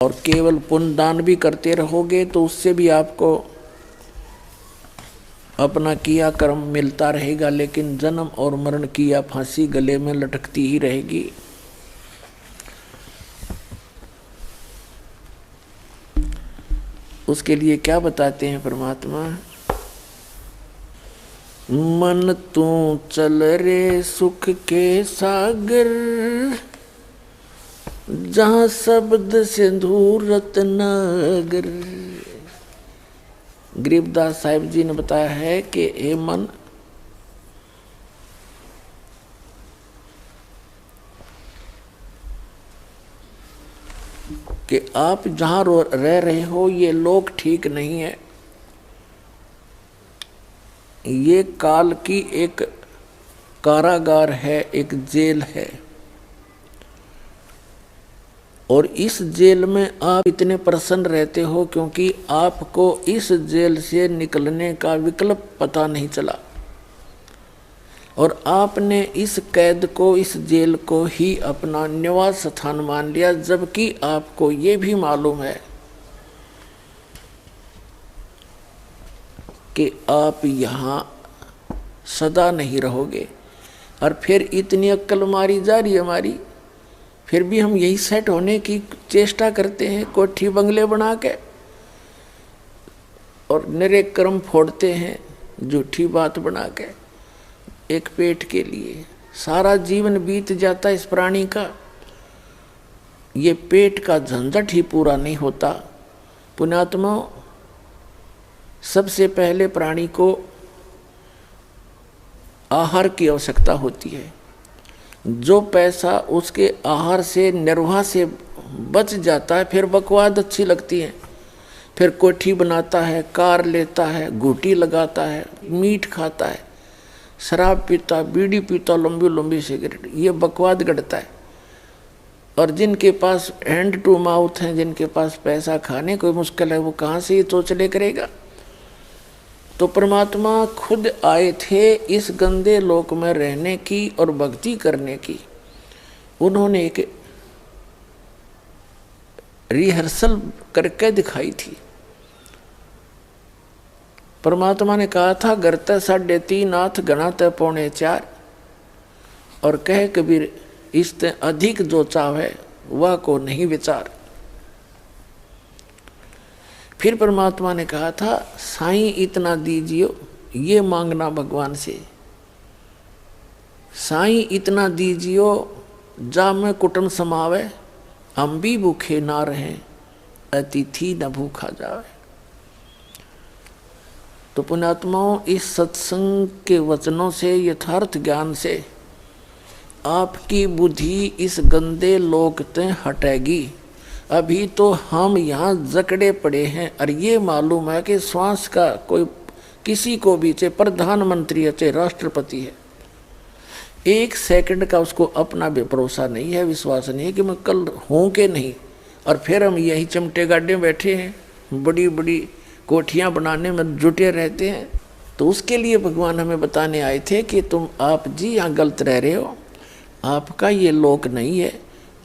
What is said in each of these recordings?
और केवल पुण्य दान भी करते रहोगे तो उससे भी आपको अपना किया कर्म मिलता रहेगा, लेकिन जन्म और मरण की या फांसी गले में लटकती ही रहेगी। उसके लिए क्या बताते हैं परमात्मा, मन तू चल रे सुख के सागर, जहाँ शब्द सिंधु रत्नागर। गरीबदास साहिब जी ने बताया है कि हे मन, कि आप जहाँ रह रहे हो ये लोक ठीक नहीं है, ये काल की एक कारागार है, एक जेल है। और इस जेल में आप इतने प्रसन्न रहते हो क्योंकि आपको इस जेल से निकलने का विकल्प पता नहीं चला, और आपने इस कैद को, इस जेल को ही अपना निवास स्थान मान लिया, जबकि आपको ये भी मालूम है कि आप यहाँ सदा नहीं रहोगे। और फिर इतनी अक्ल मारी जा रही है हमारी, फिर भी हम यही सेट होने की चेष्टा करते हैं, कोठी बंगले बना के, और निरे कर्म फोड़ते हैं झूठी बात बना के एक पेट के लिए। सारा जीवन बीत जाता इस प्राणी का, ये पेट का झंझट ही पूरा नहीं होता। पुण्यात्मा, सबसे पहले प्राणी को आहार की आवश्यकता होती है। जो पैसा उसके आहार से, निर्वाह से बच जाता है, फिर बकवाद अच्छी लगती है, फिर कोठी बनाता है, कार लेता है, घूटी लगाता है, मीट खाता है, शराब पीता, बीड़ी पीता, लंबी लंबी सिगरेट, ये बकवाद गढ़ता है। और जिनके पास हैंड टू माउथ हैं, जिनके पास पैसा खाने कोई मुश्किल है, वो कहाँ से ये चोचले करेगा। तो परमात्मा खुद आए थे इस गंदे लोक में रहने की और भक्ति करने की। उन्होंने एक रिहर्सल करके दिखाई थी। परमात्मा ने कहा था, गरते 3.5 हाथ, गणाते 3.25, और कहे कबीर, इससे अधिक जो चाहे वह को नहीं विचार। फिर परमात्मा ने कहा था, साईं इतना दीजियो, ये मांगना भगवान से। साईं इतना दीजियो, जा में कुटुंब समावे, हम भी भूखे ना रहें, अतिथि न भूखा जावे। तो पुण्यात्माओं, इस सत्संग के वचनों से, यथार्थ ज्ञान से आपकी बुद्धि इस गंदे लोक से हटेगी। अभी तो हम यहाँ जकड़े पड़े हैं, और ये मालूम है कि श्वास का कोई किसी को भी, चाहे प्रधानमंत्री है चाहे राष्ट्रपति है, 1 सेकंड का उसको अपना भी भरोसा नहीं है, विश्वास नहीं है कि मैं कल हूँ कि नहीं। और फिर हम यही चमटे गाड्डे बैठे हैं, बड़ी बड़ी कोठियाँ बनाने में जुटे रहते हैं। तो उसके लिए भगवान हमें बताने आए थे कि आप जी यहाँ गलत रह रहे हो, आपका ये लोक नहीं है,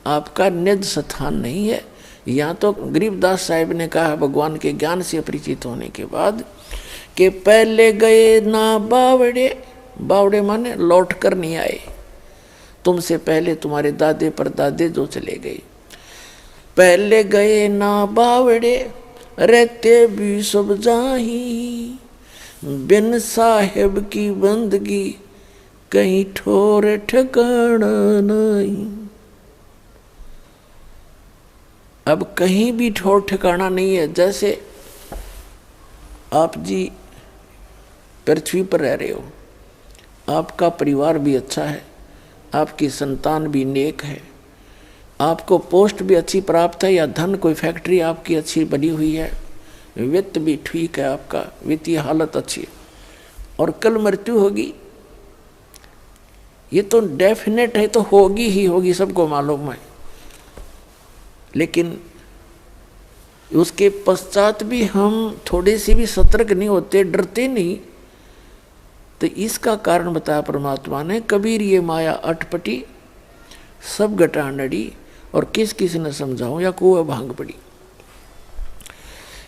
आपका निज स्थान नहीं है। यहाँ तो गरीबदास साहिब ने कहा भगवान के ज्ञान से परिचित होने के बाद कि पहले गए ना बावड़े, बावड़े माने लौट कर नहीं आए, तुमसे पहले तुम्हारे दादे परदादे जो चले गए। पहले गए ना बावड़े, रहते भी सब जाही, बिन साहेब की बंदगी कहीं ठोर ठिकाना नहीं। अब कहीं भी ठोर ठिकाना नहीं है। जैसे आप जी पृथ्वी पर रह रहे हो, आपका परिवार भी अच्छा है, आपकी संतान भी नेक है, आपको पोस्ट भी अच्छी प्राप्त है, या धन कोई फैक्ट्री आपकी अच्छी बनी हुई है, वित्त भी ठीक है, आपका वित्तीय हालत अच्छी है, और कल मृत्यु होगी, ये तो डेफिनेट है, तो होगी ही होगी, सबको मालूम है। लेकिन उसके पश्चात भी हम थोड़े से भी सतर्क नहीं होते, डरते नहीं। तो इसका कारण बताया परमात्मा ने, कबीर ये माया अटपटी, सब घटानड़ी, और किस किस ने समझाऊं या कुएं भांग पड़ी।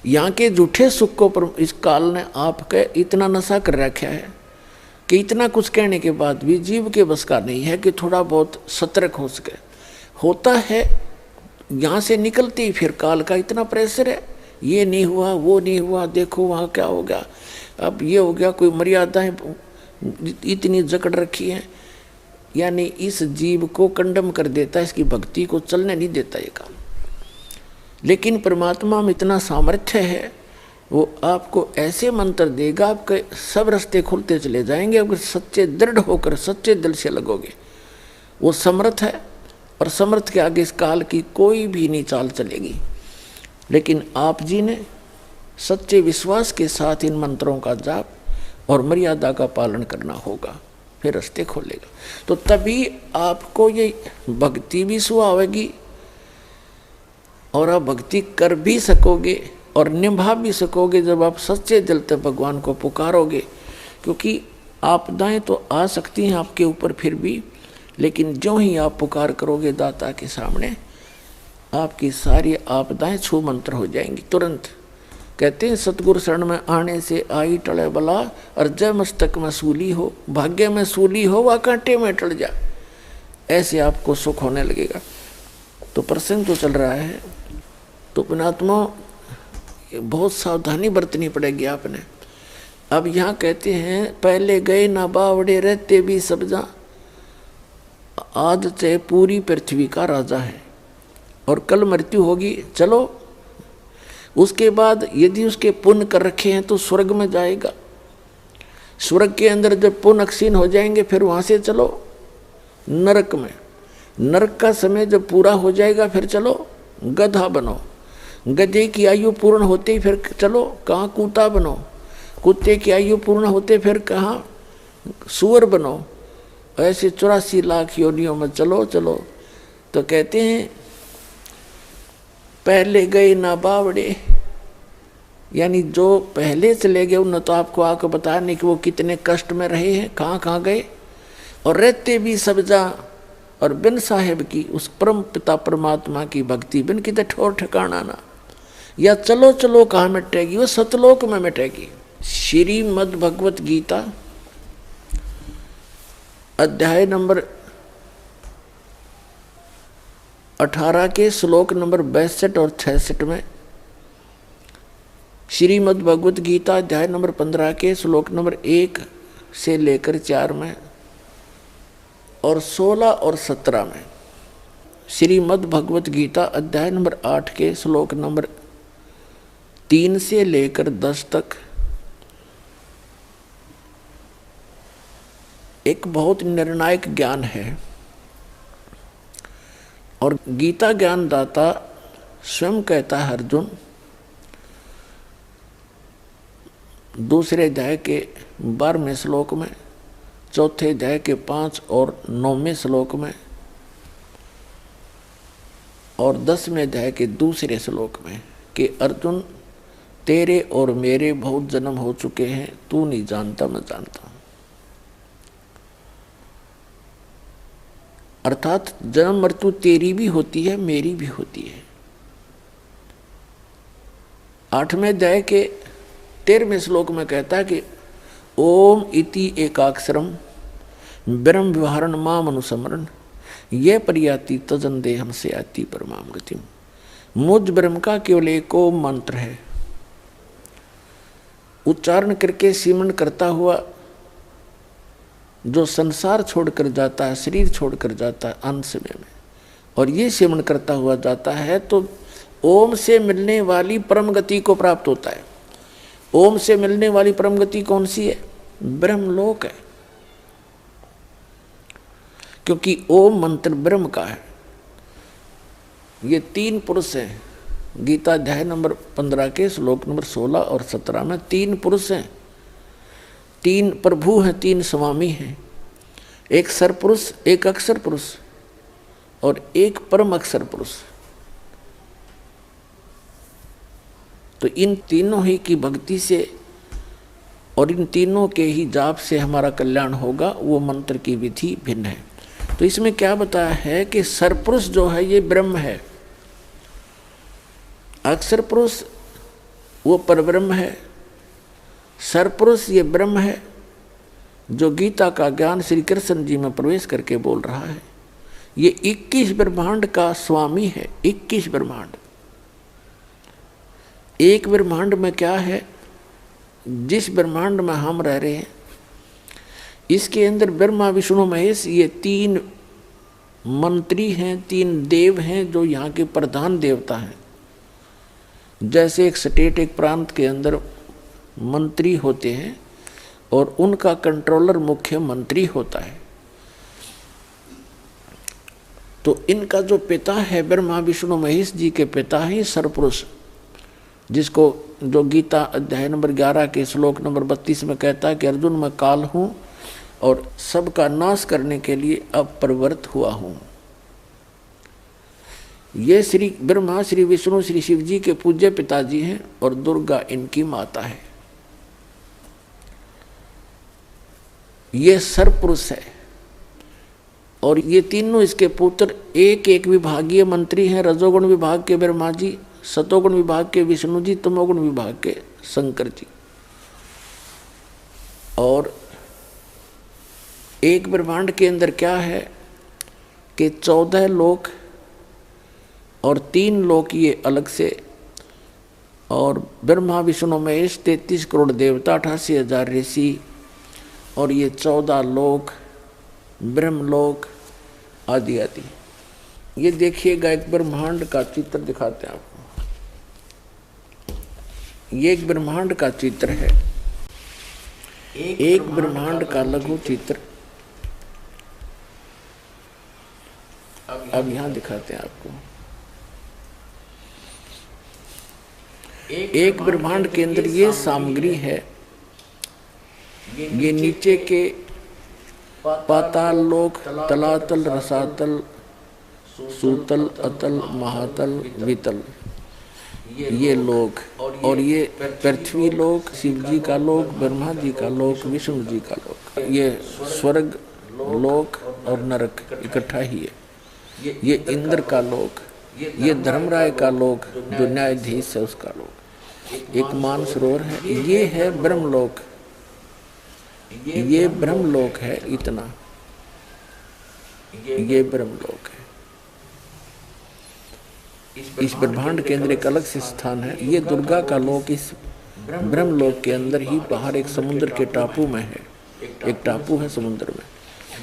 यहाँ के झूठे सुख को इस काल ने आपके इतना नशा कर रखा है कि इतना कुछ कहने के बाद भी जीव के बस का नहीं है कि थोड़ा बहुत सतर्क हो सके। होता है यहाँ से निकलते ही फिर काल का इतना प्रेशर है, ये नहीं हुआ वो नहीं हुआ, देखो वहाँ क्या हो गया, अब ये हो गया, कोई मर्यादाएं इतनी जकड़ रखी है, यानी इस जीव को कंडम कर देता है, इसकी भक्ति को चलने नहीं देता ये काम। लेकिन परमात्मा में इतना सामर्थ्य है, वो आपको ऐसे मंत्र देगा आपके सब रास्ते खुलते चले जाएंगे अगर सच्चे दृढ़ होकर सच्चे दिल से लगोगे। वो समर्थ है और समर्थ के आगे इस काल की कोई भी नहीं चाल चलेगी। लेकिन आप जी ने सच्चे विश्वास के साथ इन मंत्रों का जाप और मर्यादा का पालन करना होगा, फिर रास्ते खोलेगा। तो तभी आपको ये भक्ति भी सुहावेगी और आप भक्ति कर भी सकोगे और निभा भी सकोगे जब आप सच्चे दिल से भगवान को पुकारोगे। क्योंकि आपदाएं तो आ सकती हैं आपके ऊपर फिर भी, लेकिन जो ही आप पुकार करोगे दाता के सामने, आपकी सारी आपदाएं छू मंत्र हो जाएंगी तुरंत। कहते हैं सतगुरु शरण में आने से आई टले बला, और जय मस्तक में सूली हो, भाग्य में सूली हो व कांटे में टल जा, ऐसे आपको सुख होने लगेगा। तो प्रसंग तो चल रहा है, तो पुणात्मा बहुत सावधानी बरतनी पड़ेगी आपने। अब यहाँ कहते हैं पहले गए ना बावड़े रहते भी सब जा, आज से पूरी पृथ्वी का राजा है और कल मृत्यु होगी। चलो उसके बाद यदि उसके पुण्य कर रखे हैं तो स्वर्ग में जाएगा, स्वर्ग के अंदर जब पुण्य क्षीण हो जाएंगे फिर वहाँ से चलो नरक में, नरक का समय जब पूरा हो जाएगा फिर चलो गधा बनो, गधे की आयु पूर्ण होते ही फिर चलो कहाँ कुत्ता बनो, कुत्ते की आयु पूर्ण होते फिर कहाँ सुअर बनो, ऐसे 84 लाख योनियों में चलो चलो। तो कहते हैं पहले गए ना बावड़े, यानी जो पहले चले गए उन्होंने तो आपको आकर बताया नहीं कि वो कितने कष्ट में रहे हैं, कहाँ कहाँ गए। और रहते भी सब जा, और बिन साहेब की उस परम पिता परमात्मा की भक्ति बिन कितने ठोर ठिकाना ना, या चलो चलो कहाँ मिटेगी, वो सतलोक में मिटेगी। श्रीमद् भगवत गीता अध्याय नंबर 18 के श्लोक नंबर 62 और 66 में, श्रीमद् भगवत गीता अध्याय नंबर 15 के श्लोक नंबर 1 से लेकर 4 में, और 16 और 17 में, श्रीमद् भगवत गीता अध्याय नंबर 8 के श्लोक नंबर 3 से लेकर 10 तक एक बहुत निर्णायक ज्ञान है। और गीता ज्ञान दाता स्वयं कहता है अर्जुन, दूसरे अध्याय के 12वें श्लोक में, चौथे अध्याय के 5 और 9वें श्लोक में, और 10वें अध्याय के दूसरे श्लोक में कि अर्जुन तेरे और मेरे बहुत जन्म हो चुके हैं, तू नहीं जानता मैं जानता हूं। अर्थात जन्म मृत्यु तेरी भी होती है मेरी भी होती है। 8वें अध्याय के 13वें श्लोक में कहता है कि ओम इति एकाक्षरम ब्रह्म विहारण माम अनुस्मरण ये परियाति तजन देहम से आती परमाम गतिम। मुझ ब्रह्म का केवल एक ओम मंत्र है, उच्चारण करके सिमरण करता हुआ जो संसार छोड़कर जाता है, शरीर छोड़कर जाता है अंत समय में, और ये सिमरण करता हुआ जाता है तो ओम से मिलने वाली परम गति को प्राप्त होता है। ओम से मिलने वाली परम गति कौन सी है? ब्रह्मलोक है, क्योंकि ओम मंत्र ब्रह्म का है। ये 3 पुरुष हैं, गीता अध्याय नंबर 15 के श्लोक नंबर 16 और 17 में 3 पुरुष हैं, 3 प्रभु हैं, 3 स्वामी हैं, एक सरपुरुष, एक अक्षर पुरुष और एक परम अक्षर पुरुष। तो इन तीनों ही की भक्ति से और इन तीनों के ही जाप से हमारा कल्याण होगा। वो मंत्र की विधि भिन्न है। तो इसमें क्या बताया है कि सरपुरुष जो है ये ब्रह्म है, अक्षर पुरुष वो परब्रह्म है, सरपुरुष ये ब्रह्म है जो गीता का ज्ञान श्री कृष्ण जी में प्रवेश करके बोल रहा है। ये 21 ब्रह्मांड का स्वामी है। 21 ब्रह्मांड, एक ब्रह्मांड में क्या है, जिस ब्रह्मांड में हम रह रहे हैं इसके अंदर ब्रह्मा विष्णु महेश ये 3 मंत्री हैं, 3 देव हैं जो यहाँ के प्रधान देवता हैं। जैसे एक स्टेट, एक प्रांत के अंदर मंत्री होते हैं और उनका कंट्रोलर मुख्य मंत्री होता है। तो इनका जो पिता है ब्रह्मा विष्णु महेश जी के पिता है सरपुरुष, जिसको जो गीता अध्याय नंबर 11 के श्लोक नंबर 32 में कहता है कि अर्जुन मैं काल हूँ और सबका नाश करने के लिए अब प्रवृत्त हुआ हूँ। ये श्री ब्रह्मा, श्री विष्णु, श्री शिव जी के पूज्य पिताजी हैं और दुर्गा इनकी माता है। ये सरपुरुष है और ये तीनों इसके पुत्र एक एक विभागीय मंत्री हैं। रजोगुण विभाग के ब्रह्मा जी, सतोगुण विभाग के विष्णु जी, तमोगुण विभाग के शंकर जी। और एक ब्रह्मांड के अंदर क्या है कि 14 लोक और 3 लोक ये अलग से, और ब्रह्मा विष्णु महेश 33 करोड़ देवता, 88,000 ऋषि, और ये 14 लोक, ब्रह्मलोक आदि आदि। ये देखिएगा एक ब्रह्मांड का चित्र दिखाते हैं आपको। ये एक ब्रह्मांड का चित्र है, एक ब्रह्मांड का लघु चित्र। अब यहाँ दिखाते हैं आपको। एक ब्रह्मांड के अंदर ये सामग्री है। ये नीचे के पाताल लोक, तलातल, रसातल, सूतल, अतल, महातल, वितल, ये लोक, और ये पृथ्वी लोक, शिव जी का लोक, ब्रह्मा जी का लोक, विष्णु जी का लोक, ये स्वर्ग लोक और नरक इकट्ठा ही है। ये इंद्र का लोक, ये धर्मराय का लोक जो न्यायाधीश है उसका लोक, एक मानसरोवर है। ये है ब्रह्मलोक, ये ब्रह्मलोक है। इतना ये ब्रह्मलोक है। इस ब्रह्मांड के अंदर एक अलग से स्थान है। ये दुर्गा का लोक इस ब्रह्मलोक के अंदर ही बाहर एक समुद्र के टापू में है। एक टापू है समुद्र में।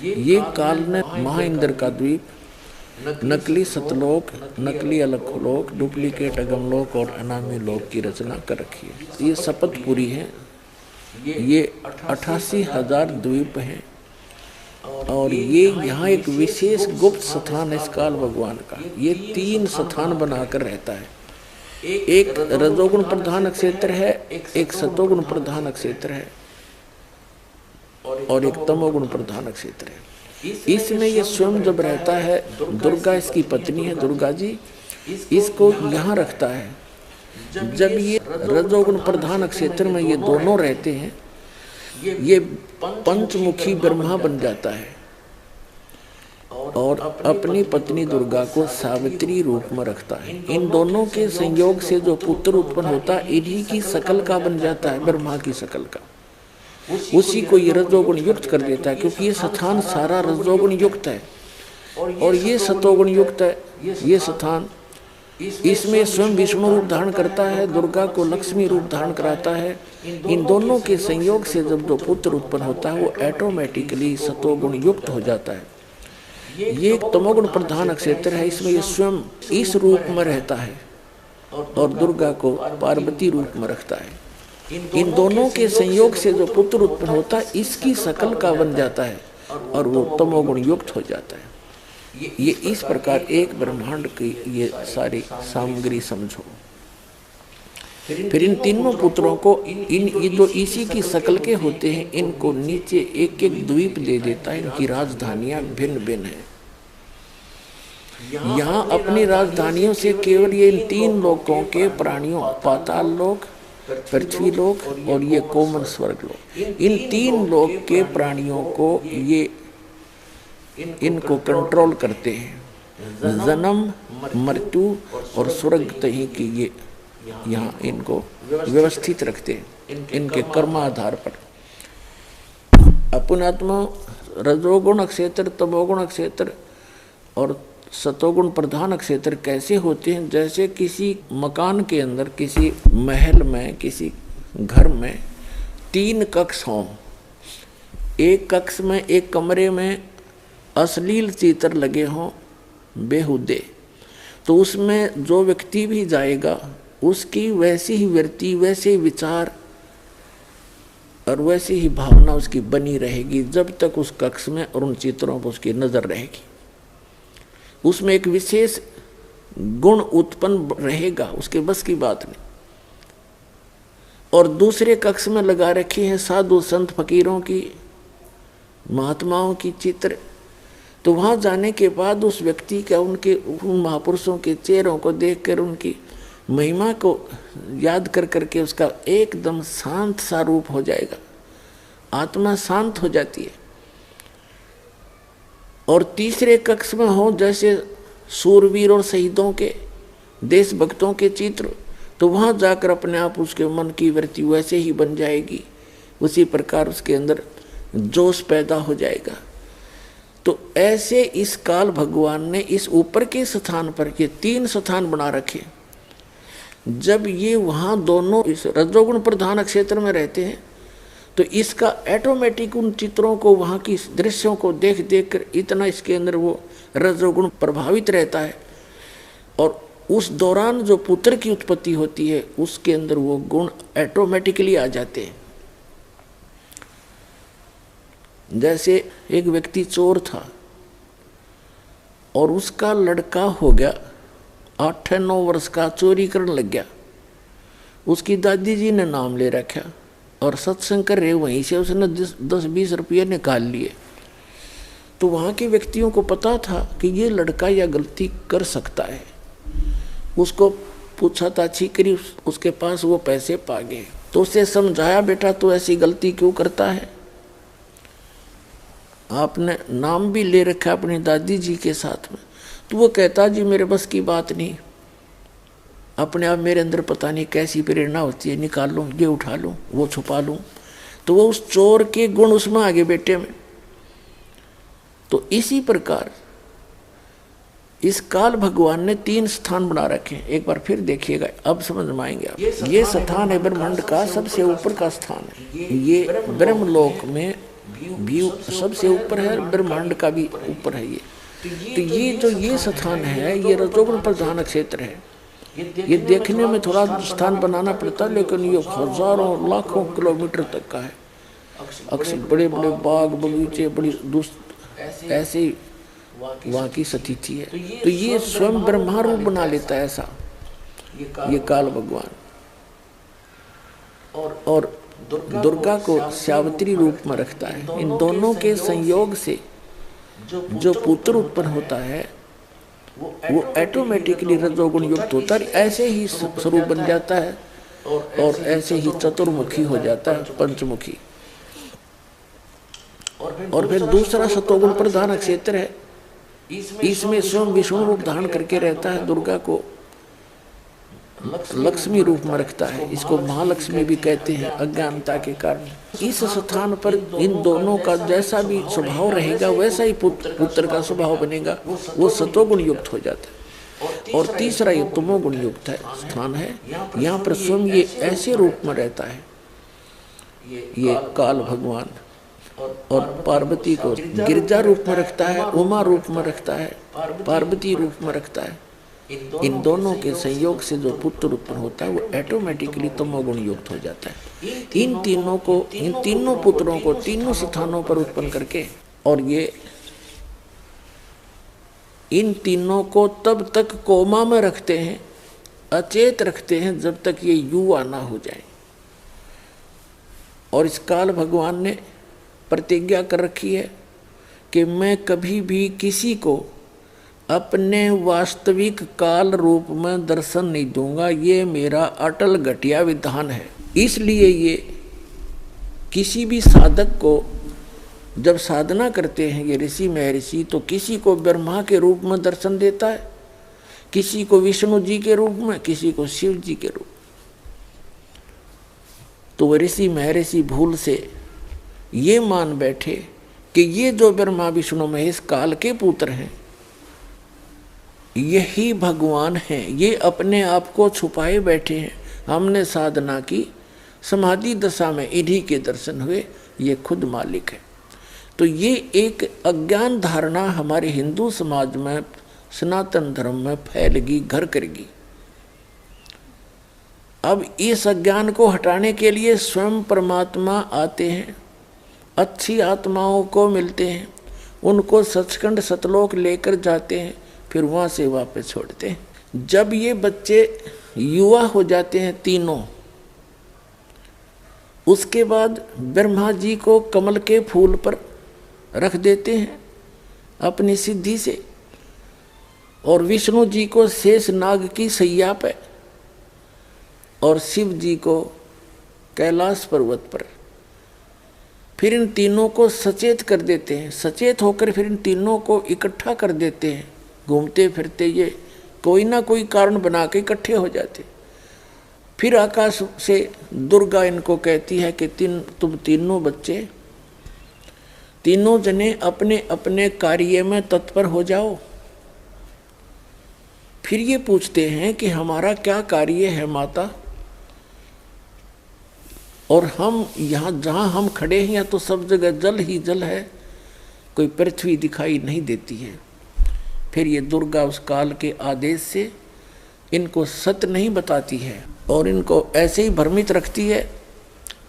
ये काल ने महाइंद्र का द्वीप, नकली सतलोक, नकली अलखलोक, डुप्लीकेट अगमलोक और अनामी लोक की रचना कर रखी है। ये शपथपुरी है। ये 88,000 द्वीप हैं और ये यहाँ एक विशेष गुप्त स्थान है इस काल भगवान का। ये 3 स्थान बनाकर रहता है। एक रजोगुण प्रधान क्षेत्र है, एक सतोगुण प्रधान क्षेत्र है और एक तमोगुण प्रधान क्षेत्र है। इसमें ये स्वयं जब रहता है, दुर्गा इसकी पत्नी है, दुर्गा जी इसको यहाँ रखता है। जब ये रजोगुण प्रधान क्षेत्र में ये दोनों रहते हैं, ये पंचमुखी ब्रह्मा बन जाता है और अपनी पत्नी दुर्गा को सावित्री रूप में रखता है। इन दोनों के संयोग से जो पुत्र उत्पन्न होता है इन्हीं की शकल का बन जाता है, ब्रह्मा की शकल का। उसी को ये रजोगुण युक्त कर देता है, क्योंकि ये स्थान सारा रजोगुण युक्त है और ये सतोगुण युक्त है। ये स्थान इसमें स्वयं विष्णु रूप धारण करता है, दुर्गा को लक्ष्मी रूप धारण कराता है। इन दोनों के संयोग से जब जो पुत्र उत्पन्न होता है वो ऑटोमेटिकली सतोगुण युक्त हो जाता है। ये एक तमोगुण प्रधान क्षेत्र है। इसमें ये स्वयं इस रूप में रहता है और दुर्गा को पार्वती रूप में रखता है। इन दोनों के संयोग से जो पुत्र उत्पन्न होता है इसकी शकल का बन जाता है और वो तमोगुण युक्त हो जाता है। ये इस प्रकार एक ब्रह्मांड की ये सारी सामग्री समझो। फिर इन तीनों पुत्रों को ये जो इसी की शकल के होते हैं, इनको नीचे एक एक द्वीप दे देता है। इनकी राजधानियां भिन्न भिन्न हैं। यहाँ अपनी राजधानियों से केवल ये इन 3 लोकों के प्राणियों, पाताल लोक, पृथ्वी लोक और ये कोमल स्वर्ग लोक, इन 3 लोक के प्राणियों को ये इनको कंट्रोल करते हैं। जन्म, मृत्यु और स्वर्ग तही की ये यहाँ इनको व्यवस्थित रखते हैं इनके कर्माधार पर। अपुणात्मा रजोगुण क्षेत्र, तमोगुण क्षेत्र और सतोगुण प्रधान क्षेत्र कैसे होते हैं? जैसे किसी मकान के अंदर, किसी महल में, किसी घर में 3 कक्ष हों। एक कक्ष में, एक कमरे में अश्लील चित्र लगे हों बेहुदे, तो उसमें जो व्यक्ति भी जाएगा उसकी वैसी ही वृत्ति, वैसे ही विचार और वैसी ही भावना उसकी बनी रहेगी जब तक उस कक्ष में और उन चित्रों पर उसकी नजर रहेगी। उसमें एक विशेष गुण उत्पन्न रहेगा, उसके बस की बात नहीं। और दूसरे कक्ष में लगा रखी है साधु संत फकीरों की, महात्माओं की चित्र, तो वहां जाने के बाद उस व्यक्ति का, उनके उन महापुरुषों के चेहरों को देखकर, उनकी महिमा को याद कर करके उसका एकदम शांत सा रूप हो जाएगा, आत्मा शांत हो जाती है। और तीसरे कक्ष में हो जैसे सूरवीर और शहीदों के, देशभक्तों के चित्र, तो वहां जाकर अपने आप उसके मन की वृत्ति वैसे ही बन जाएगी, उसी प्रकार उसके अंदर जोश पैदा हो जाएगा। तो ऐसे इस काल भगवान ने इस ऊपर के स्थान पर ये 3 स्थान बना रखे। जब ये वहाँ दोनों इस रजोगुण प्रधान क्षेत्र में रहते हैं तो इसका ऑटोमेटिक उन चित्रों को, वहाँ की दृश्यों को देख देख कर इतना इसके अंदर वो रजोगुण प्रभावित रहता है। और उस दौरान जो पुत्र की उत्पत्ति होती है उसके अंदर वो गुण ऑटोमेटिकली आ जाते हैं। जैसे एक व्यक्ति चोर था और उसका लड़का हो गया 8-9 वर्ष का, चोरी करने लग गया। उसकी दादी जी ने नाम ले रखा और सत्संग कर रहे, वहीं से उसने 10-20 रुपये निकाल लिए। तो वहाँ के व्यक्तियों को पता था कि ये लड़का यह गलती कर सकता है। उसको पूछा था छिकरी, उसके पास वो पैसे पा गए। तो उसे समझाया, बेटा तो ऐसी गलती क्यों करता है? आपने नाम भी ले रखा अपनी दादी जी के साथ में। तो वो कहता, जी मेरे बस की बात नहीं, अपने आप मेरे अंदर पता नहीं कैसी प्रेरणा होती है, निकाल लूँ, ये उठा लूँ, वो छुपा लूँ। तो वो उस चोर के गुण उसमें आगे बेटे में। तो इसी प्रकार इस काल भगवान ने 3 स्थान बना रखे हैं। एक बार फिर देखिएगा, अब समझ में आएंगे आप। ये स्थान है ब्रह्मांड का सबसे ऊपर का स्थान है। ये ब्रह्मलोक में भी सबसे ऊपर है, ब्रह्मांड का भी ऊपर है ये। तो ये जो ये स्थान है, ये रजोगुण प्रधान क्षेत्र है। ये देखने में थोड़ा स्थान बनाना पड़ता है, लेकिन ये हजारों लाखों किलोमीटर तक का है। अक्सर बड़े बड़े बाग बगीचे, बड़ी ऐसे वहाँ की स्थिति है। तो ये स्वयं ब्रह्मा रूप बना लेता है ऐसा ये काल भगवान। और दुर्गा को सावित्री रूप में रखता है। इन दोनों के संयोग से जो पुत्र उत्पन्न होता है वो ऑटोमेटिकली रजोगुण युक्त होता है, ऐसे ही स्वरूप बन जाता है और ऐसे ही चतुर्मुखी हो जाता है, पंचमुखी। और फिर दूसरा सतोगुण प्रधान क्षेत्र है। इसमें स्वयं विष्णु रूप धारण करके रहता है, दुर्गा को लक्ष्मी रूप में रखता है। इसको महालक्ष्मी भी कहते हैं अज्ञानता के कारण। इस स्थान पर इन दोनों का जैसा भी स्वभाव रहेगा वैसा ही पुत्र का स्वभाव बनेगा, वो सतोगुण युक्त हो जाता है। और तीसरा ये तमोगुण युक्त है स्थान है, यहाँ पर स्वयं ये ऐसे रूप में रहता है ये काल भगवान। और पार्वती को गिरजा रूप में रखता है, उमा रूप में रखता है, पार्वती रूप में रखता है। इन दोनों के संयोग से जो पुत्र उत्पन्न होता है वो ऑटोमेटिकली तमोगुण युक्त हो जाता है। इन तीनों पुत्रों को तीनों स्थानों पर उत्पन्न करके, और ये इन तीनों को तब तक कोमा में रखते हैं, अचेत रखते हैं, जब तक ये युवा ना हो जाए। और इस काल भगवान ने प्रतिज्ञा कर रखी है कि मैं कभी भी किसी को अपने वास्तविक काल रूप में दर्शन नहीं दूंगा। ये मेरा अटल घटिया विधान है। इसलिए ये किसी भी साधक को जब साधना करते हैं ये ऋषि महर्षि, तो किसी को ब्रह्मा के रूप में दर्शन देता है, किसी को विष्णु जी के रूप में, किसी को शिव जी के रूप। तो वह ऋषि महर्षि भूल से ये मान बैठे कि ये जो ब्रह्मा विष्णु महेश काल के पुत्र हैं यही भगवान हैं, ये अपने आप को छुपाए बैठे हैं। हमने साधना की, समाधि दशा में इन्हीं के दर्शन हुए, ये खुद मालिक है। तो ये एक अज्ञान धारणा हमारे हिंदू समाज में, सनातन धर्म में फैलगी, घर करेगी। अब इस अज्ञान को हटाने के लिए स्वयं परमात्मा आते हैं, अच्छी आत्माओं को मिलते हैं, उनको सचखंड सतलोक लेकर जाते हैं, फिर वहाँ से वापस छोड़ते हैं। जब ये बच्चे युवा हो जाते हैं तीनों, उसके बाद ब्रह्मा जी को कमल के फूल पर रख देते हैं अपनी सिद्धि से, और विष्णु जी को शेष नाग की सैया पे, और शिव जी को कैलाश पर्वत पर। फिर इन तीनों को सचेत कर देते हैं, सचेत होकर फिर इन तीनों को इकट्ठा कर देते हैं। घूमते फिरते ये कोई ना कोई कारण बना के इकट्ठे हो जाते। फिर आकाश से दुर्गा इनको कहती है कि तुम तीनों बच्चे, तीनों जने अपने अपने कार्य में तत्पर हो जाओ। फिर ये पूछते हैं कि हमारा क्या कार्य है माता, और हम यहाँ जहाँ हम खड़े हैं तो सब जगह जल ही जल है, कोई पृथ्वी दिखाई नहीं देती है। फिर ये दुर्गा उस काल के आदेश से इनको सत्य नहीं बताती है और इनको ऐसे ही भ्रमित रखती है,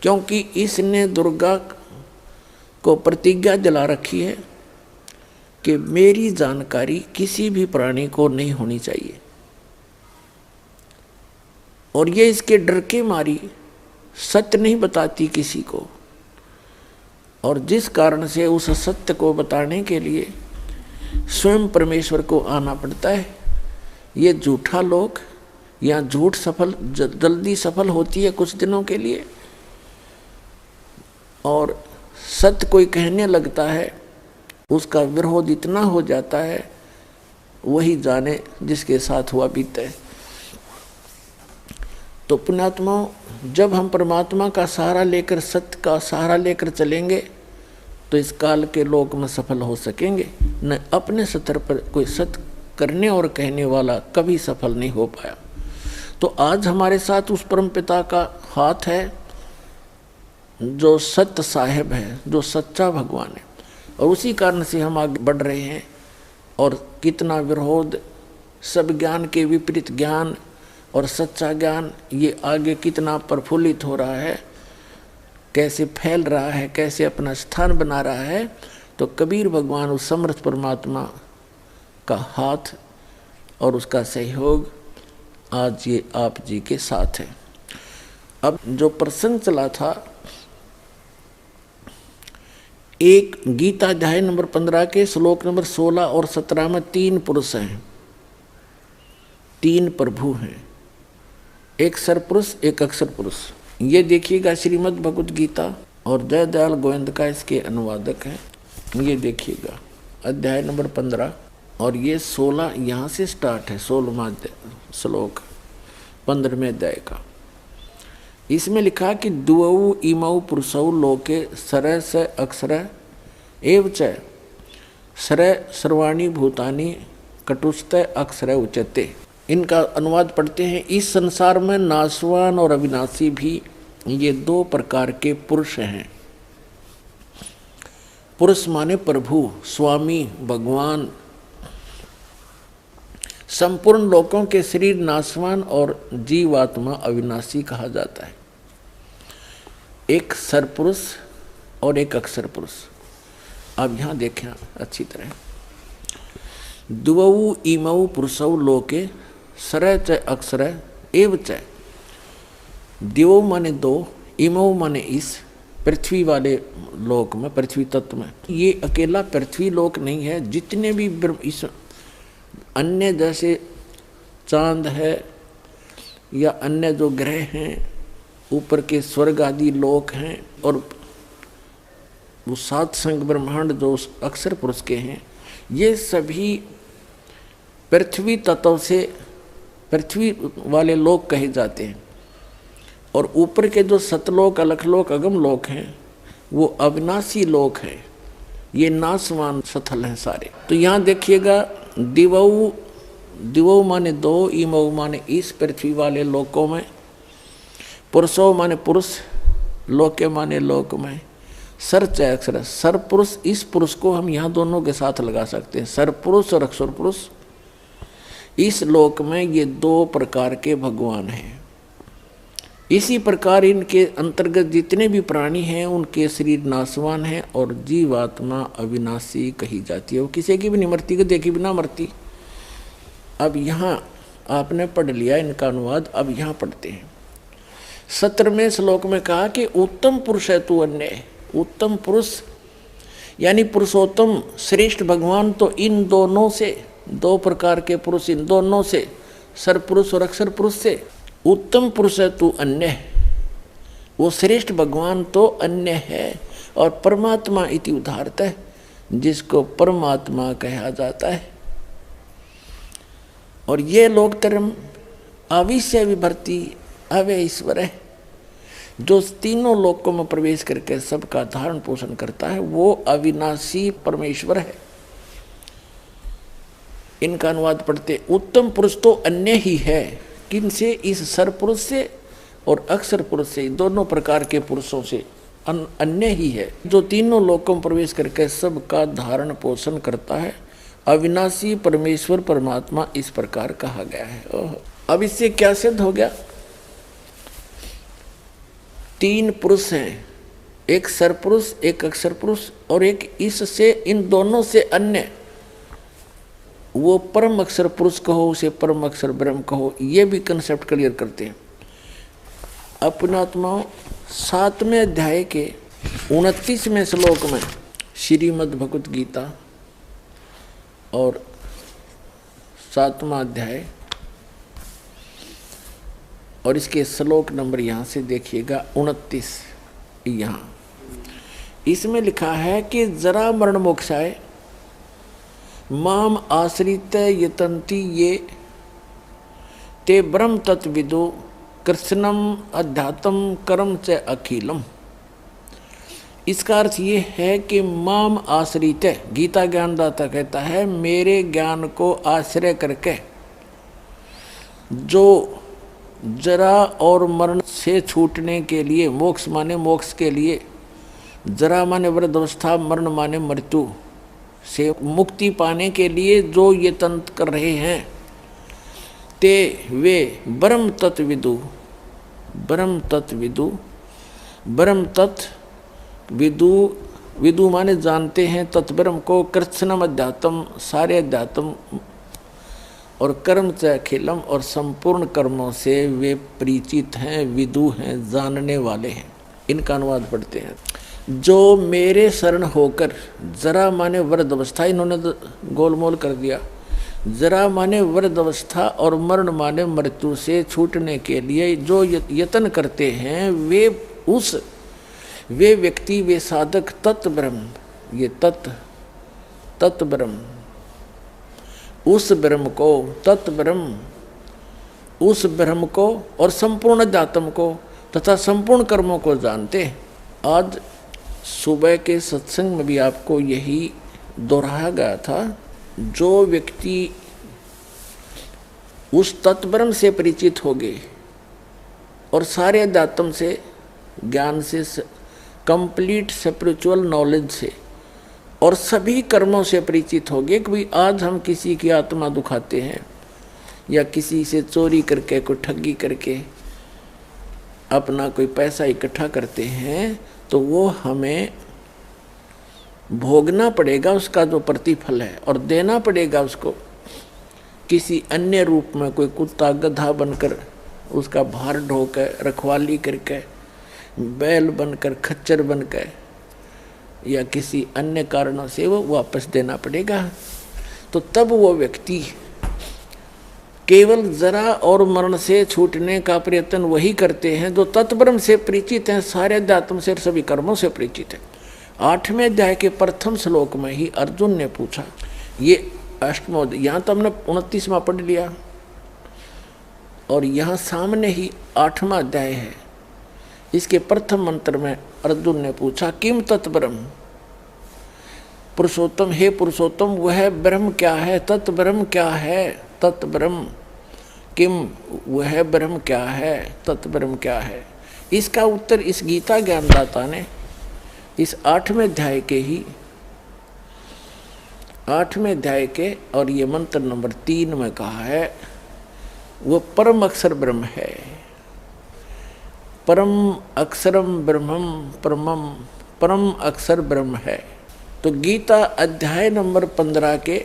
क्योंकि इसने दुर्गा को प्रतिज्ञा दिला रखी है कि मेरी जानकारी किसी भी प्राणी को नहीं होनी चाहिए। और ये इसके डर के मारी सत्य नहीं बताती किसी को, और जिस कारण से उस सत्य को बताने के लिए स्वयं परमेश्वर को आना पड़ता है। ये झूठा लोग, या झूठ जल्दी सफल होती है कुछ दिनों के लिए, और सत्य कोई कहने लगता है उसका विरोध इतना हो जाता है, वही जाने जिसके साथ हुआ बीता है। तो पुण्यात्माओं, जब हम परमात्मा का सहारा लेकर, सत्य का सहारा लेकर चलेंगे तो इस काल के लोक में सफल हो सकेंगे। न अपने स्तर पर कोई सत्य करने और कहने वाला कभी सफल नहीं हो पाया। तो आज हमारे साथ उस परम पिता का हाथ है जो सत्य साहेब है, जो सच्चा भगवान है, और उसी कारण से हम आगे बढ़ रहे हैं। और कितना विरोध, सब ज्ञान के विपरीत ज्ञान और सच्चा ज्ञान ये आगे कितना प्रफुल्लित हो रहा है, कैसे फैल रहा है, कैसे अपना स्थान बना रहा है। तो कबीर भगवान उस समर्थ परमात्मा का हाथ और उसका सहयोग आज ये आप जी के साथ है। अब जो प्रसंग चला था, एक गीता अध्याय नंबर 15 के श्लोक नंबर 16 और 17 में 3 पुरुष हैं, 3 प्रभु हैं, एक सरपुरुष, एक अक्षर पुरुष। ये देखिएगा श्रीमद् भगवत गीता, और जयदयाल गोविंद का इसके अनुवादक है। ये देखिएगा अध्याय नंबर 15, और ये 16 यहाँ से स्टार्ट है, 16वां श्लोक 15वें अध्याय का। इसमें लिखा कि द्वौ इमौ पुरुषौ लोके सरय स अक्षर एव च सरय सर्वाणि भूतानि कटुस्थ अक्षर उच्यते। इनका अनुवाद पढ़ते हैं। इस संसार में नाशवान और अविनाशी भी ये 2 प्रकार के पुरुष हैं। पुरुष माने प्रभु, स्वामी, भगवान। संपूर्ण लोकों के शरीर नाशवान और जीवात्मा अविनाशी कहा जाता है। एक सरपुरुष और एक अक्षर पुरुष। अब यहाँ देखें अच्छी तरह, द्वौ इमौ पुरुषौ लोके सरय च अक्षर एव च। द्वौ माने 2, इमौ माने इस पृथ्वी वाले लोक में, पृथ्वी तत्व में। ये अकेला पृथ्वी लोक नहीं है, जितने भी इस अन्य जैसे चांद है या अन्य जो ग्रह हैं, ऊपर के स्वर्ग आदि लोक हैं, और वो सात संग ब्रह्मांड जो अक्षर पुरुष के हैं, ये सभी पृथ्वी तत्व से पृथ्वी वाले लोक कहे जाते हैं। और ऊपर के जो सतलोक, अलखलोक, अगम लोक हैं वो अविनाशी लोक है, ये नाशवान स्थल हैं सारे। तो यहाँ देखिएगा, दिवऊ, दिवऊ माने दो, इमऊ माने इस पृथ्वी वाले लोकों में, पुरुषो माने पुरुष, लोके माने लोक में, सर च अक्षर, सर पुरुष, इस पुरुष को हम यहाँ दोनों के साथ लगा सकते हैं, सर पुरुष और अक्षर पुरुष। इस लोक में ये दो प्रकार के भगवान हैं। इसी प्रकार इनके अंतर्गत जितने भी प्राणी हैं उनके शरीर नाशवान हैं और जीवात्मा अविनाशी कही जाती है। वो किसी की भी नहीं मरती, के देखी बिना मरती। अब यहाँ आपने पढ़ लिया इनका अनुवाद, अब यहाँ पढ़ते हैं। 17वें श्लोक में कहा कि उत्तम पुरुष है तू अन्य। उत्तम पुरुष यानी पुरुषोत्तम श्रेष्ठ भगवान तो इन दोनों से, दो प्रकार के पुरुष, इन दोनों से, सर पुरुष और अक्षर पुरुष से उत्तम पुरुष है तू अन्य। वो श्रेष्ठ भगवान तो अन्य है। और परमात्मा इति उदाहरत है, जिसको परमात्मा कहा जाता है। और ये लोक धर्म अविश्य विभर्ति अव्यय ईश्वर है, जो तीनों लोकों में प्रवेश करके सबका धारण पोषण करता है, वो अविनाशी परमेश्वर है। इनका अनुवाद पढ़ते, उत्तम पुरुष तो अन्य ही है। किनसे? इस सर पुरुष से और अक्षर पुरुष से, दोनों प्रकार के पुरुषों से अन्य ही है, जो तीनों लोकों में प्रवेश करके सबका धारण पोषण करता है। अविनाशी परमेश्वर परमात्मा इस प्रकार कहा गया है। अब इससे क्या सिद्ध हो गया? तीन पुरुष हैं, एक सर पुरुष, एक अक्षर पुरुष और एक इससे, इन दोनों से अन्य। वो परम अक्षर पुरुष कहो, उसे परम अक्षर ब्रह्म कहो, ये भी कंसेप्ट क्लियर करते हैं। अपनात्माओं 7वें अध्याय के 29वें श्लोक में श्रीमद् भगवत गीता और 7वां अध्याय और इसके श्लोक नंबर यहाँ से देखिएगा 29। यहाँ इसमें लिखा है कि जरा मरण मोक्षाय माम आश्रित यतन्ति ये ते ब्रह्म तत्विदो कृष्णम अध्यात्म कर्म च अखिलम। इसका अर्थ ये है कि माम आश्रित, गीता ज्ञानदाता कहता है, मेरे ज्ञान को आश्रय करके जो जरा और मरण से छूटने के लिए, मोक्ष माने मोक्ष के लिए, जरा माने वृद्धावस्था, मरण माने मृत्यु से मुक्ति पाने के लिए जो ये तंत्र कर रहे हैं, ते वे ब्रह्म तत्विदु, ब्रह्म तत्विदु, ब्रह्म तत्व विदु, विदु माने जानते हैं तत्ब्रह्म को, कृष्णम अध्यात्म, सारे अध्यात्म, और कर्म च अखिलम, और संपूर्ण कर्मों से वे परिचित हैं, विदु हैं, जानने वाले हैं। इनका अनुवाद पढ़ते हैं। जो मेरे शरण होकर, जरा माने वृद्ध अवस्था, इन्होंने गोलमोल कर दिया, जरा माने वृद्ध अवस्था और मरण माने मृत्यु से छूटने के लिए जो यत्न करते हैं, वे व्यक्ति, वे साधक तत्व ब्रह्म, ये तत्व ब्रह्म, उस ब्रह्म को, तत्व ब्रह्म, उस ब्रह्म को और संपूर्ण अध्यात्म को तथा संपूर्ण कर्मों को जानते हैं। आज सुबह के सत्संग में भी आपको यही दोहराया गया था। जो व्यक्ति उस तत्ब्रह्म से परिचित हो गए और सारे अध्यात्म से, ज्ञान से, कंप्लीट स्पिरिचुअल नॉलेज से और सभी कर्मों से परिचित हो गए कि भाई आज हम किसी की आत्मा दुखाते हैं या किसी से चोरी करके, कोई ठगी करके अपना कोई पैसा इकट्ठा करते हैं, तो वो हमें भोगना पड़ेगा उसका जो प्रतिफल है, और देना पड़ेगा उसको किसी अन्य रूप में, कोई कुत्ता गधा बनकर उसका भार ढोकर, रखवाली करके, बैल बनकर, खच्चर बनकर, या किसी अन्य कारणों से वो वापस देना पड़ेगा। तो तब वो व्यक्ति केवल जरा और मरण से छूटने का प्रयत्न वही करते हैं जो तत्ब्रह्म से परिचित हैं, सारे अध्यात्म से, सभी कर्मों से परिचित है। 8वें अध्याय के प्रथम श्लोक में ही अर्जुन ने पूछा, ये अष्टमोध्याय, यहाँ तो हमने 29वां पढ़ लिया और यहाँ सामने ही 8वां अध्याय है। इसके प्रथम मंत्र में अर्जुन ने पूछा, किम तत्ब्रह्म, पुरुषोत्तम हे पुरुषोत्तम वह ब्रह्म क्या है, तत् ब्रह्म क्या है, तत् ब्रह्म किम वह ब्रह्म क्या है, तत् ब्रह्म क्या है। इसका उत्तर इस गीता ज्ञानदाता ने इस 8वें अध्याय के ही 8वें अध्याय के और ये मंत्र नंबर 3 में कहा है, वो परम अक्षर ब्रह्म है। परम अक्षरम ब्रह्मम परमम, परम अक्षर ब्रह्म है। तो गीता अध्याय नंबर 15 के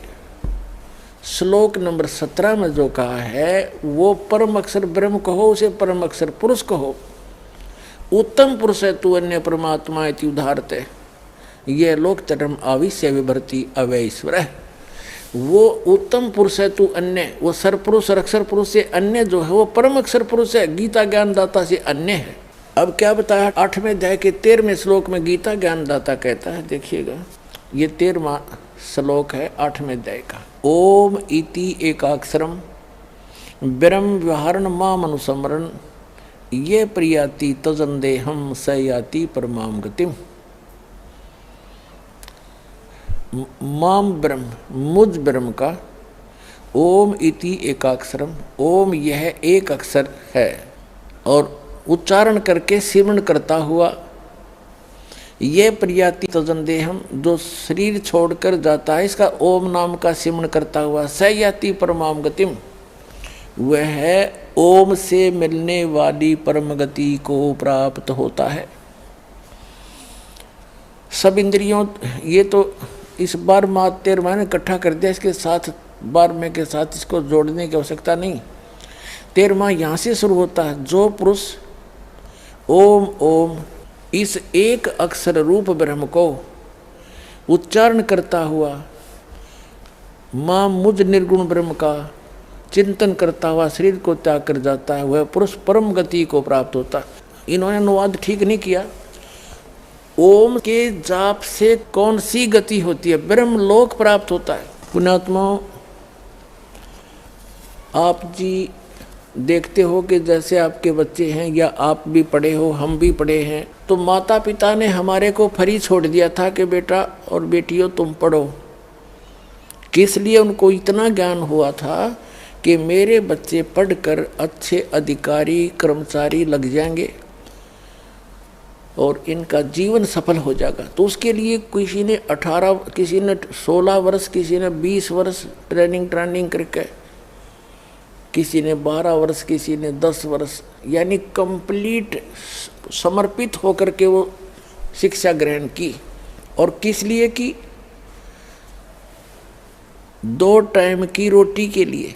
श्लोक नंबर 17 में जो कहा है वो परम अक्षर ब्रह्म कहो, उसे परम अक्षर पुरुष कहो। उत्तम पुरुष है तू अन्य परमात्मा इति उदाहरते, यह लोक चरम आविश्य विभर्ति अवैश्वर है। वो उत्तम पुरुष है तू अन्य, वो सरपुरुष और अक्षर पुरुष से अन्य जो है वो परम अक्षर पुरुष है, गीता ज्ञानदाता से अन्य है। अब क्या बताया 8वें अध्याय के 13वें श्लोक में गीता ज्ञानदाता कहता है, देखिएगा ये 13वां श्लोक है 8वें अध्याय का। ओम इति एकाक्षरम ब्रह्म व्यवहारण माम अनुसमरण, ये प्रियाति तजंदेहम स याति परमाम गतिम। माम ब्रह्म, मुझ ब्रह्म का, ओम इति एकाक्षरम, ओम यह एक अक्षर है और उच्चारण करके सिमरण करता हुआ, ये प्रियाति तजंदेहम जो शरीर छोड़कर जाता है इसका ओम नाम का सिमरण करता हुआ, स याति परमाम गतिम वह है ओम से मिलने वाली परम गति को प्राप्त होता है। सब इंद्रियों, ये तो इस बार 13वां ने इकट्ठा कर दिया, इसके साथ 12वें के साथ इसको जोड़ने की आवश्यकता नहीं। 13वां यहाँ से शुरू होता है। जो पुरुष ओम ओम इस एक अक्षर रूप ब्रह्म को उच्चारण करता हुआ, मां मुझ निर्गुण ब्रह्म का चिंतन करता हुआ शरीर को त्याग कर जाता है, वह पुरुष परम गति को प्राप्त होता है। इन्होंने अनुवाद ठीक नहीं किया। ओम के जाप से कौन सी गति होती है? ब्रह्म लोक प्राप्त होता है। पुण्यात्माओं, आप जी देखते हो कि जैसे आपके बच्चे हैं या आप भी पढ़े हो, हम भी पढ़े हैं, तो माता पिता ने हमारे को फ्री छोड़ दिया था कि बेटा और बेटियों तुम पढ़ो। किस लिए? उनको इतना ज्ञान हुआ था कि मेरे बच्चे पढ़कर अच्छे अधिकारी कर्मचारी लग जाएंगे और इनका जीवन सफल हो जाएगा। तो उसके लिए किसी ने 18, किसी ने 16 वर्ष, किसी ने 20 वर्ष ट्रेनिंग करके, किसी ने 12 वर्ष, किसी ने 10 वर्ष, यानी कंप्लीट समर्पित होकर के वो शिक्षा ग्रहण की। और किस लिए की? 2 टाइम की रोटी के लिए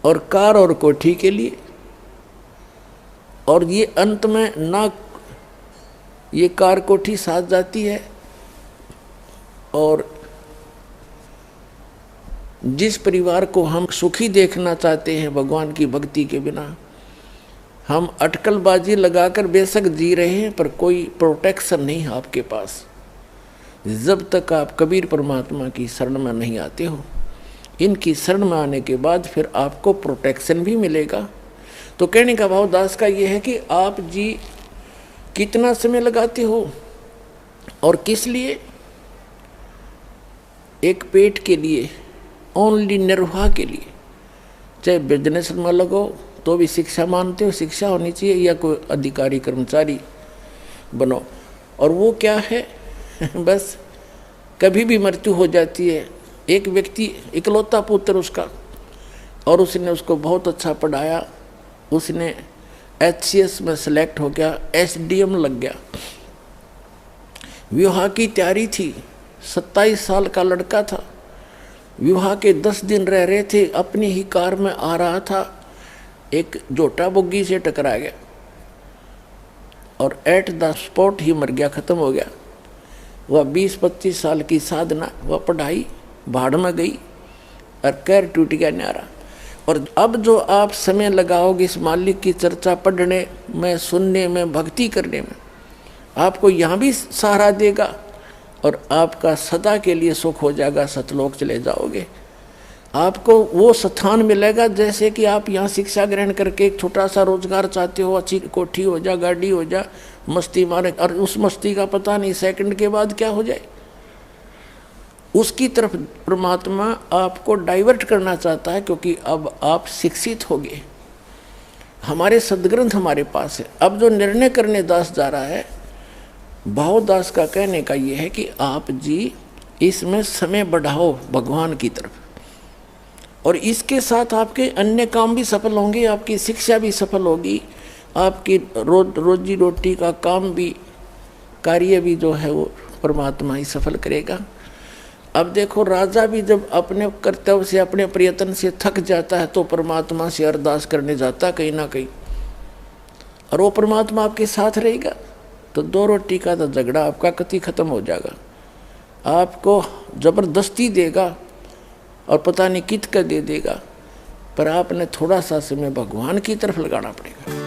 और कार और कोठी के लिए। और ये अंत में ना ये कार कोठी साथ जाती है, और जिस परिवार को हम सुखी देखना चाहते हैं भगवान की भक्ति के बिना, हम अटकलबाजी लगाकर बेशक जी रहे हैं पर कोई प्रोटेक्शन नहीं है आपके पास। जब तक आप कबीर परमात्मा की शरण में नहीं आते हो, इनकी शरण में आने के बाद फिर आपको प्रोटेक्शन भी मिलेगा। तो कहने का भाव दास का ये है कि आप जी कितना समय लगाते हो और किस लिए? एक पेट के लिए, ओनली निर्वाह के लिए। चाहे बिजनेस में लगो तो भी शिक्षा मानते हो, शिक्षा होनी चाहिए, या कोई अधिकारी कर्मचारी बनो। और वो क्या है बस कभी भी मृत्यु हो जाती है। एक व्यक्ति इकलौता पुत्र उसका, और उसने उसको बहुत अच्छा पढ़ाया, उसने HCS में सेलेक्ट हो गया, SDM लग गया, विवाह की तैयारी थी, 27 साल का लड़का था, विवाह के 10 दिन रह रहे थे, अपनी ही कार में आ रहा था, एक जोटा बुग्गी से टकरा गया और एट द स्पॉट ही मर गया, खत्म हो गया। वह 20-25 साल की साधना, वह पढ़ाई भाड़ में गई और कैर टूट गया न्यारा। और अब जो आप समय लगाओगे इस मालिक की चर्चा पढ़ने में, सुनने में, भक्ति करने में, आपको यहाँ भी सहारा देगा और आपका सदा के लिए सुख हो जाएगा, सतलोक चले जाओगे। आपको वो स्थान मिलेगा जैसे कि आप यहाँ शिक्षा ग्रहण करके एक छोटा सा रोजगार चाहते हो, अच्छी कोठी हो जा, गाड़ी हो जा, मस्ती मारे, और उस मस्ती का पता नहीं सेकंड के बाद क्या हो जाए। उसकी तरफ परमात्मा आपको डाइवर्ट करना चाहता है, क्योंकि अब आप शिक्षित हो गए। हमारे सदग्रंथ हमारे पास है। अब जो निर्णय करने दास जा रहा है, भावदास का कहने का ये है कि आप जी इसमें समय बढ़ाओ भगवान की तरफ, और इसके साथ आपके अन्य काम भी सफल होंगे, आपकी शिक्षा भी सफल होगी, आपकी रोजी रोटी का काम भी, कार्य भी जो है वो परमात्मा ही सफल करेगा। अब देखो, राजा भी जब अपने कर्तव्य से, अपने प्रयत्न से थक जाता है तो परमात्मा से अरदास करने जाता है कहीं ना कहीं, और वो परमात्मा आपके साथ रहेगा तो दो रोटी का तो झगड़ा आपका कति खत्म हो जाएगा। आपको जबरदस्ती देगा और पता नहीं कित का दे देगा, पर आपने थोड़ा सा समय भगवान की तरफ लगाना पड़ेगा।